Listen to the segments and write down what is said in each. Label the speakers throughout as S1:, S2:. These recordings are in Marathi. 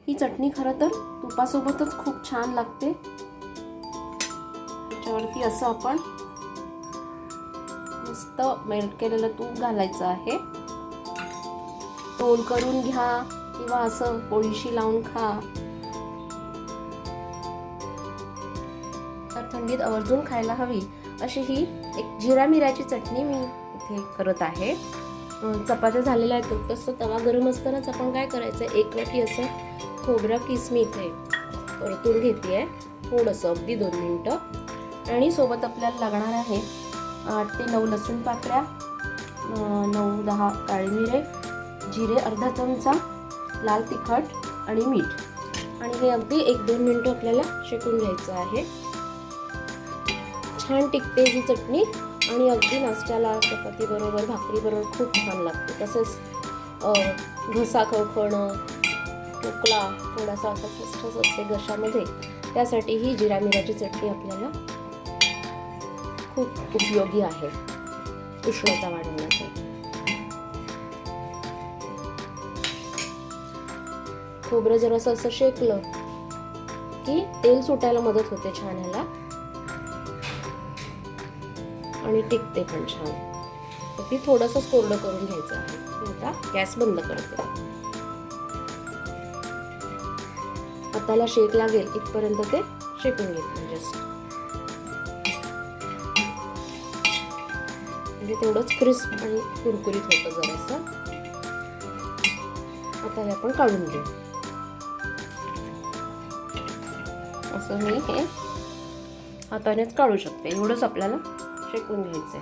S1: ही चटणी खरं तर तुपासोबतच खूप छान लागते. त्याच्यावरती असं आपण मस्त मेल्ट केलेलं तूप घालायचं आहे. रोल करून घ्या किंवा असं पोळीशी लावून खा. तर थंडीत आवर्जून खायला हवी अशी ही एक जिरा मिऱ्याची चटणी मी इथे करत आहे. चपात्या झालेल्या आहेत. तसं तवा गरम असतानाच आपण काय करायचं, एक वाटी असं खोबरं किस मी इथे परतून घेते थोडंसं, अगदी 2 मिनिटं. आणि सोबत आपल्याला लागणार आहे 8 ते 9 लसूण पाकळ्या, 9-10 काळे मिरे, जिरे अर्धा चमचा, लाल तिखट आणि मीठ. आणि हे अगदी 1-2 मिनिटं आपल्याला शेकून घ्यायचं आहे. छान टिकते ही चटणी आणि अगदी नाश्त्याला, चपाती बरोबर, भाकरी बरोबर खूप छान लागते. तसेच घसा खवखवणं, खोकला थोडासा असा ठसठस असते घशामध्ये, त्यासाठी ही जिरा मिऱ्याची चटणी आपल्याला खूप उपयोगी आहे उष्णता वाढवण्यासाठी. खोबरं जरासं असं शेकलं की तेल सुटायला मदत होते छान ह्याला आणि टिकते पण छान. तर ती थोडंसं कोरडं करून घ्यायचं आहे. आता गॅस बंद करते. हाताला शेक लागेल इथपर्यंत ते शेकून घेतलं जस्ट, म्हणजे तेवढंच क्रिस्प आणि कुरकुरीत होतं जरासं. आता हे आपण काढून घेऊ. असं मी हे हातानेच काढू शकते. एवढंच आपल्याला शेकून घ्यायचंय.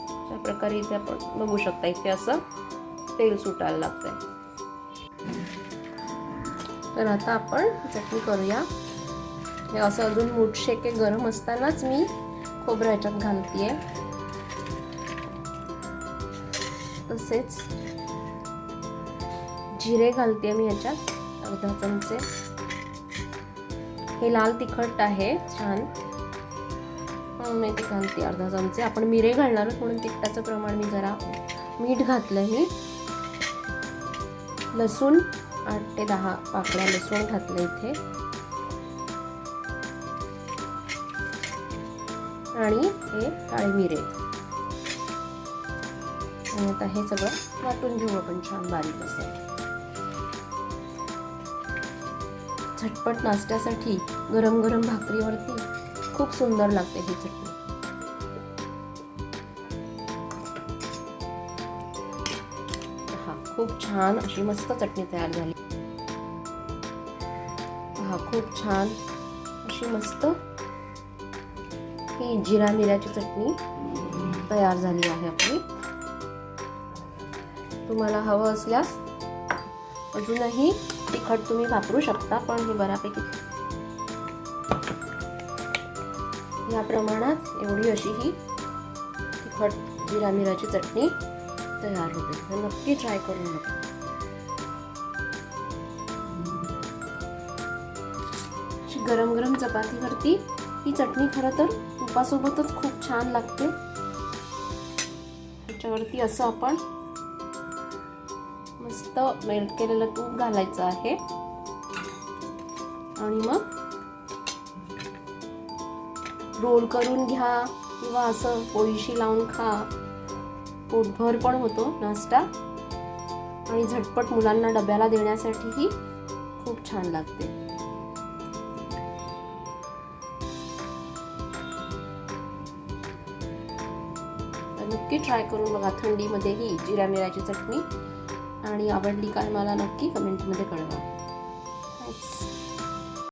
S1: अशा प्रकारे इथे आपण बघू शकता, इथे असं तेल सुटायला लागतंय. तर आता आपण चटणी करूया. हे असं अजून मूठ शेके गरम असतानाच मी खोबरं ह्याच्यात घालतीये. तसेच जिरे घालते मी ह्याच्यात अर्धा चमचे. हे लाल तिखट आहे छान, म्हणून मी ते घालते अर्धा चमचे. आपण मिरे घालणार आहोत म्हणून तिखटाचं प्रमाण मी जरा, मीठ घातलं मी. लसूण 8 ते 10 पाकळ्या लसूण घातलं इथे. आणि हे काळे मिरे. आणि आता हे सगळं वाटून घेऊ आपण छान बारीक असं. झटपट नाश्त्यासाठी गरम गरम भाकरीवरती खूप सुंदर लागते ही चटणी. खूप छान अशी मस्त चटणी तयार झाली. खूप छान अशी मस्त ही जिरा मिऱ्याची चटणी तयार झाली आहे आपली. तुम्हाला हवं असल्यास अजूनही तिखट तुम्ही वापरू शकता, पण हे बऱ्यापैकी या प्रमाणात एवढी अशी ही तिखट जिरा मिऱ्याची चटणी तयार होते. तर नक्की ट्राय करून बघा. गरम गरम चपातीवरती ही चटणी खरं तर तुपासोबतच खूप छान लागते. त्याच्यावरती असं आपण मस्त मेल्ट केलेलं तूप घालायचं आहे आणि मग रोल करून घ्या किंवा असं पोळीशी लावून खा. पोटभर पण होतो नाश्ता आणि झटपट मुलांना डब्याला देण्यासाठीही खूप छान लागते. नक्की ट्राय करून बघा थंडीमध्ये ही जिरा मिऱ्याची चटणी. आणि आवडली काय मला नक्की कमेंटमध्ये कळवा. थँक्स.